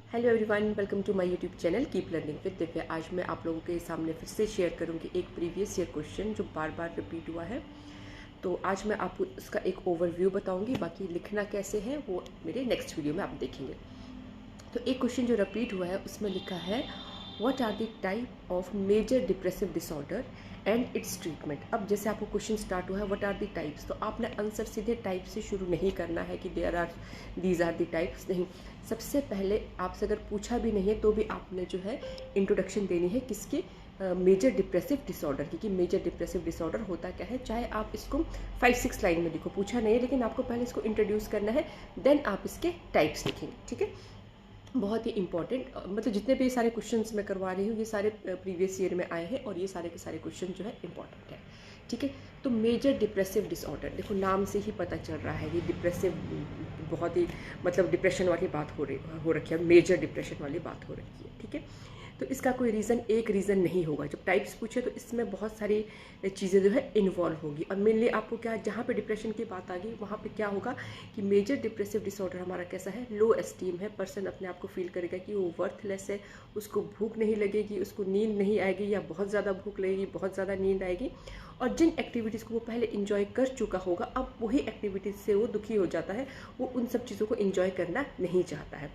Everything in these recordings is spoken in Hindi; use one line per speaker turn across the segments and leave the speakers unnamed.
Hello everyone, welcome to my YouTube channel keep learning with Divya. आज मैं आप लोगों के सामने फिर से शेयर करूंगी एक प्रीवियस ईयर क्वेश्चन जो बार बार रिपीट हुआ है। तो आज मैं आपको उसका एक ओवरव्यू बताऊंगी, बाकी लिखना कैसे है वो मेरे नेक्स्ट वीडियो में आप देखेंगे। तो एक क्वेश्चन जो रिपीट हुआ है उसमें लिखा है what are the type of major depressive disorder and its treatment. अब जैसे आपको क्वेश्चन स्टार्ट हुआ है व्हाट आर द टाइप्स, तो आपने आंसर सीधे टाइप से शुरू नहीं करना है कि there are these are the types, नहीं। सबसे पहले आपसे अगर पूछा भी नहीं है तो भी आपने जो है इंट्रोडक्शन देनी है किसके, मेजर डिप्रेसिव डिसऑर्डर की, कि मेजर डिप्रेसिव डिसऑर्डर होता क्या है। चाहे आप इसको 5-6 लाइन में लिखो, पूछा नहीं है, लेकिन आपको पहले इसको इंट्रोड्यूस करना है, देन आप इसके टाइप्स लिखेंगे, ठीक है। बहुत ही इंपॉर्टेंट, मतलब जितने भी सारे क्वेश्चंस मैं करवा रही हूँ ये सारे प्रीवियस ईयर में आए हैं और ये सारे के सारे क्वेश्चन जो है इंपॉर्टेंट है, ठीक है। तो मेजर डिप्रेसिव डिसऑर्डर, देखो नाम से ही पता चल रहा है ये डिप्रेसिव, बहुत ही मतलब डिप्रेशन वाली बात हो रखी है, मेजर डिप्रेशन वाली बात हो रखी है, ठीक है। तो इसका कोई रीज़न, एक रीज़न नहीं होगा। जब टाइप्स पूछे तो इसमें बहुत सारी चीज़ें जो है इन्वॉल्व होगी, और मेनली आपको क्या, जहाँ पे डिप्रेशन की बात आ गई वहाँ पे क्या होगा कि मेजर डिप्रेसिव डिसऑर्डर हमारा कैसा है, लो एस्टीम है। पर्सन अपने आप को फील करेगा कि वो वर्थलेस है, उसको भूख नहीं लगेगी, उसको नींद नहीं आएगी, या बहुत ज़्यादा भूख लगेगी, बहुत ज़्यादा नींद आएगी, और जिन एक्टिविटीज़ को वो पहले इंजॉय कर चुका होगा अब वही एक्टिविटीज़ से वो दुखी हो जाता है, वो उन सब चीज़ों को इंजॉय करना नहीं चाहता है।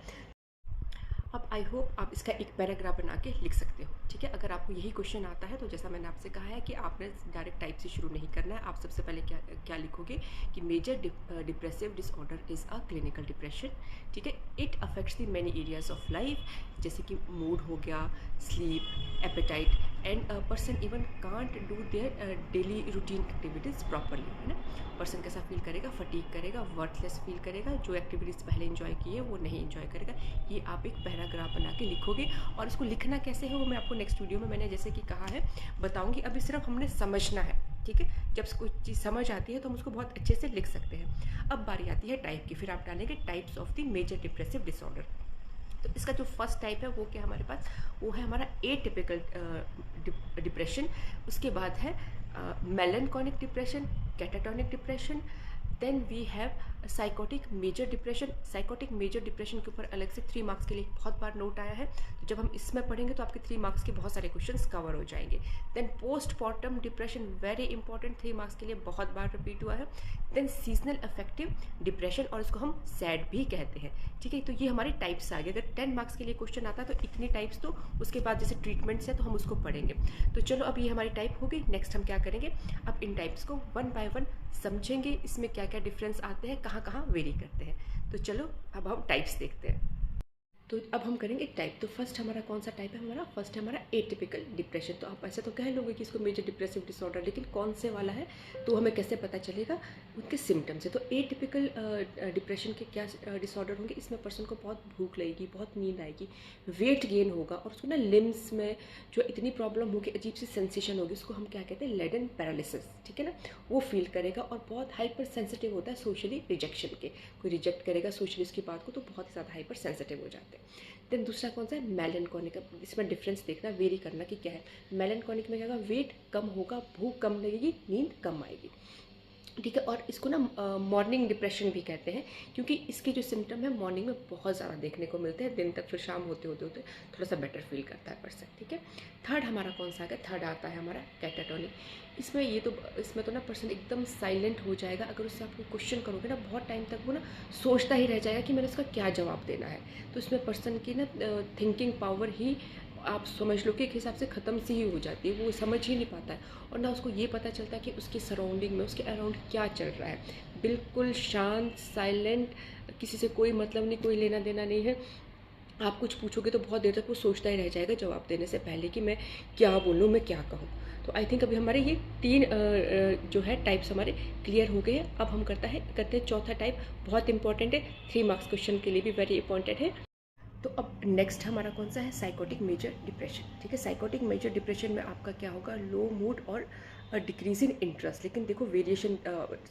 अब आई होप आप इसका एक पैराग्राफ बना के लिख सकते हो, ठीक है। अगर आपको यही क्वेश्चन आता है तो जैसा मैंने आपसे कहा है कि आपने डायरेक्ट टाइप से शुरू नहीं करना है। आप सबसे पहले क्या क्या लिखोगे कि major depressive disorder is a clinical depression, ठीक है। It affects the many areas of life, जैसे कि मूड हो गया, sleep, appetite, and person even can't do their daily routine activities properly, है ना। पर्सन कैसा फील करेगा, फटीग करेगा, वर्थलेस फील करेगा, जो एक्टिविटीज़ पहले इंजॉय की है वो नहीं इंजॉय करेगा। ये आप एक पैराग्राफ बना के लिखोगे, और इसको लिखना कैसे है वो मैं आपको नेक्स्ट वीडियो में, मैंने जैसे कि कहा है, बताऊंगी। अभी सिर्फ हमने समझना है, ठीक है। जब कोई चीज़ समझ आती है तो हम उसको बहुत अच्छे से लिख सकते हैं। अब बारी आती है टाइप की, फिर आप डालेंगे types of the major depressive disorder. तो इसका जो फर्स्ट टाइप है वो क्या हमारे पास, वो है हमारा एटिपिकल डिप्रेशन। उसके बाद है melancholic depression, catatonic depression, then we have psychotic major depression. Psychotic major depression के ऊपर अलग से 3 मार्क्स के लिए बहुत बार नोट आया है, तो जब हम इसमें पढ़ेंगे तो आपके 3 मार्क्स के बहुत सारे क्वेश्चंस कवर हो जाएंगे। Then postpartum depression, very important, 3 marks के लिए बहुत बार रिपीट हुआ है। देन सीजनल अफेक्टिव डिप्रेशन, और इसको हम सैड भी कहते हैं, ठीक है। तो ये हमारे टाइप्स आ गए। अगर 10 मार्क्स के लिए क्वेश्चन आता है तो इतनी टाइप्स, तो उसके बाद जैसे ट्रीटमेंट्स है तो हम उसको पढ़ेंगे। तो चलो अब ये हमारी टाइप हो गई। नेक्स्ट हम क्या करेंगे, अब इन टाइप्स को 1 बाय 1 समझेंगे, इसमें क्या क्या डिफरेंस आते हैं, कहाँ कहाँ वेरी करते हैं। तो चलो अब हम टाइप्स देखते हैं। तो अब हम करेंगे टाइप। तो फर्स्ट हमारा कौन सा टाइप है, हमारा फर्स्ट है हमारा एटिपिकल डिप्रेशन। तो आप ऐसे तो कह लोगे कि इसको मेजर डिप्रेसिव डिसऑर्डर, लेकिन कौन से वाला है तो हमें कैसे पता चलेगा, उनके सिम्टम्स से। तो एटिपिकल डिप्रेशन के क्या डिसऑर्डर होंगे, इसमें पर्सन को बहुत भूख लगेगी, बहुत नींद आएगी, वेट गेन होगा, और उसको ना लिम्स में जो इतनी प्रॉब्लम होगी, अजीब सी सेंसेशन होगी, उसको हम क्या कहते हैं, लेडन पैरालिसिस, ठीक है ना, वो फील करेगा। और बहुत हाइपर सेंसिटिव होता है सोशली रिजेक्शन के, कोई रिजेक्ट करेगा सोशली उसकी बात को तो बहुत ही ज़्यादा हाइपर सेंसिटिव हो जाते हैं। देन दूसरा कौन सा है, मेलनकॉनिक। इसमें डिफरेंस देखना, वेरी करना कि क्या है। मेलनकॉनिक में क्या होगा, वेट कम होगा, भूख कम लगेगी, नींद कम आएगी, ठीक है। और इसको ना मॉर्निंग डिप्रेशन भी कहते हैं, क्योंकि इसके जो सिम्टम है मॉर्निंग में बहुत ज़्यादा देखने को मिलते हैं, दिन तक फिर शाम होते होते होते थोड़ा सा बेटर फील करता है पर्सन, ठीक है। थर्ड हमारा कौन सा है, थर्ड आता है हमारा कैटाटोनिक। इसमें तो ना पर्सन एकदम साइलेंट हो जाएगा। अगर उससे आप क्वेश्चन करोगे ना बहुत टाइम तक, वो ना सोचता ही रह जाएगा कि मैंने उसका क्या जवाब देना है। तो इसमें पर्सन की ना थिंकिंग पावर ही आप समझ लो कि एक हिसाब से ख़त्म सी ही हो जाती है, वो समझ ही नहीं पाता है, और ना उसको ये पता चलता है कि उसकी सराउंडिंग में, उसके अराउंड क्या चल रहा है। बिल्कुल शांत, साइलेंट, किसी से कोई मतलब नहीं, कोई लेना देना नहीं है। आप कुछ पूछोगे तो बहुत देर तक वो सोचता ही रह जाएगा जवाब देने से पहले कि मैं क्या बोलूँ, मैं क्या कहूँ। तो आई थिंक अभी हमारे ये 3 जो है टाइप्स हमारे क्लियर हो गए हैं। अब हम करते हैं चौथा टाइप, बहुत इंपॉर्टेंट है, 3 मार्क्स क्वेश्चन के लिए भी वेरी इंपॉर्टेंट है। तो अब नेक्स्ट हमारा कौन सा है, साइकोटिक मेजर डिप्रेशन, ठीक है। साइकोटिक मेजर डिप्रेशन में आपका क्या होगा, लो मूड और डिक्रीज इन इंटरेस्ट। लेकिन देखो वेरिएशन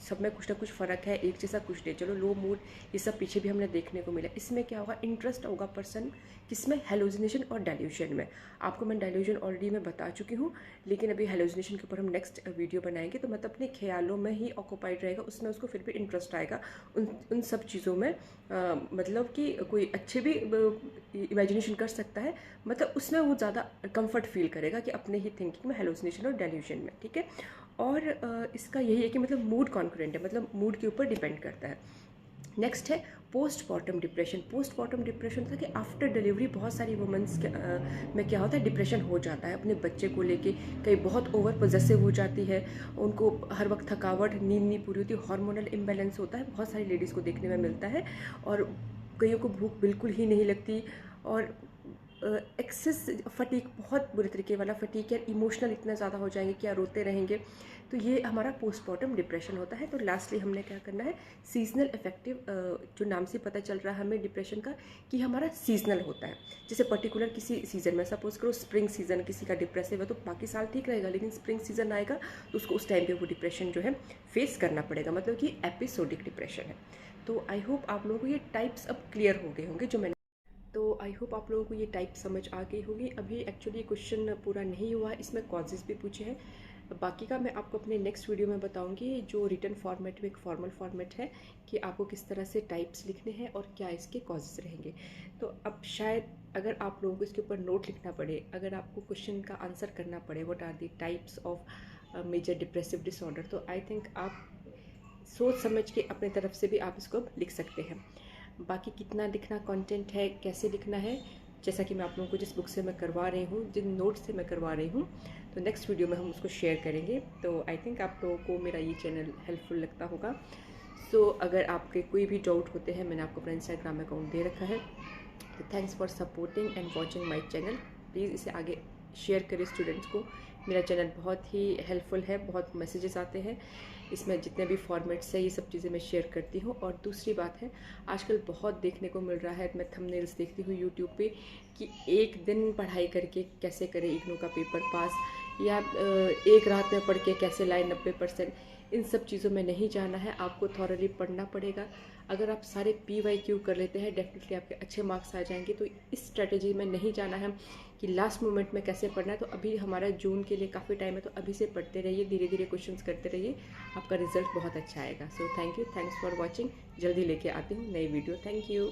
सब में कुछ ना कुछ फ़र्क है, एक जैसा कुछ नहीं। चलो लो मूड ये सब पीछे भी हमने देखने को मिला। इसमें क्या होगा, इंटरेस्ट होगा पर्सन किसमें, हेलोजिनेशन और डाइल्यूशन में। आपको मैं डाइल्यूशन ऑलरेडी मैं बता चुकी हूँ, लेकिन अभी हेलोजिनेशन के ऊपर हम नेक्स्ट वीडियो बनाएंगे। तो मतलब अपने ख्यालों में ही ऑक्यूपाइड रहेगा, उसमें उसको फिर भी इंटरेस्ट आएगा उन सब चीज़ों में। मतलब कि कोई अच्छे भी इमेजिनेशन कर सकता है, मतलब उसमें वो ज़्यादा कंफर्ट फील करेगा कि अपने ही थिंकिंग में, हेलुसिनेशन और डेल्यूजन में, ठीक है। और इसका यही है कि मतलब मूड कॉन्करेंट है, मतलब मूड के ऊपर डिपेंड करता है। नेक्स्ट है पोस्टमार्टम डिप्रेशन। पोस्टमार्टम डिप्रेशन था कि आफ्टर डिलीवरी बहुत सारी वुमेंस में क्या होता है, डिप्रेशन हो जाता है अपने बच्चे को लेके, कई बहुत ओवर पोजेसिव हो जाती है, उनको हर वक्त थकावट, नींद नहीं पूरी होती, हार्मोनल इम्बैलेंस होता है, बहुत सारी लेडीज़ को देखने में मिलता है, और कईयों को भूख बिल्कुल ही नहीं लगती, और एक्सेस फटीक, बहुत बुरे तरीके वाला फटीक है, इमोशनल इतना ज़्यादा हो जाएंगे कि रोते रहेंगे, तो ये हमारा पोस्टमार्टम डिप्रेशन होता है। तो लास्टली हमने क्या करना है, सीजनल इफेक्टिव, जो नाम से पता चल रहा है हमें डिप्रेशन का कि हमारा सीजनल होता है, जैसे पर्टिकुलर किसी सीज़न में, सपोज करो स्प्रिंग सीजन किसी का डिप्रेसिव है तो बाकी साल ठीक रहेगा, लेकिन स्प्रिंग सीजन आएगा तो उसको उस टाइम पे वो डिप्रेशन जो है फेस करना पड़ेगा, मतलब कि एपिसोडिक डिप्रेशन है। तो आई होप आप लोगों को ये टाइप्स अब क्लियर हो गए होंगे जो मैंने, तो आई होप आप लोगों को ये टाइप समझ आ गई होगी। अभी एक्चुअली क्वेश्चन पूरा नहीं हुआ, इसमें कॉजेज़ भी पूछे हैं, बाकी का मैं आपको अपने नेक्स्ट वीडियो में बताऊंगी। जो रिटन फॉर्मेट में एक फॉर्मल फॉर्मेट है कि आपको किस तरह से टाइप्स लिखने हैं और क्या इसके कॉजेज़ रहेंगे। तो अब शायद अगर आप लोगों को इसके ऊपर नोट लिखना पड़े, अगर आपको क्वेश्चन का आंसर करना पड़े what are the types of major depressive disorder, तो आई थिंक आप सोच समझ के अपने तरफ से भी आप इसको लिख सकते हैं। बाकी कितना लिखना कंटेंट है, कैसे लिखना है, जैसा कि मैं आप लोगों को जिस बुक से मैं करवा रही हूँ, जिन नोट्स से मैं करवा रही हूँ, तो नेक्स्ट वीडियो में हम उसको शेयर करेंगे। तो आई थिंक आप लोगों को मेरा ये चैनल हेल्पफुल लगता होगा। सो अगर आपके कोई भी डाउट होते हैं, मैंने आपको अपना इंस्टाग्राम अकाउंट दे रखा है। तो thanks for supporting and watching my channel. Please इसे आगे शेयर करें स्टूडेंट्स को। मेरा चैनल बहुत ही हेल्पफुल है, बहुत मैसेजेस आते हैं इसमें, जितने भी फॉर्मेट्स है ये सब चीज़ें मैं शेयर करती हूँ। और दूसरी बात है, आजकल बहुत देखने को मिल रहा है, मैं थंबनेल्स देखती हूँ यूट्यूब पे कि एक दिन पढ़ाई करके कैसे करें इग्नू का पेपर पास, या एक रात में पढ़ के कैसे लाए 90%। इन सब चीज़ों में नहीं जाना है, आपको थॉरली पढ़ना पड़ेगा। अगर आप सारे PYQ कर लेते हैं, डेफिनेटली आपके अच्छे मार्क्स आ जाएंगे। तो इस स्ट्रेटजी में नहीं जाना है कि लास्ट मोमेंट में कैसे पढ़ना है। तो अभी हमारा जून के लिए काफ़ी टाइम है, तो अभी से पढ़ते रहिए, धीरे धीरे क्वेश्चंस करते रहिए, आपका रिजल्ट बहुत अच्छा आएगा। So thank you, thanks for watching. जल्दी लेके आती हूँ नई वीडियो। Thank you.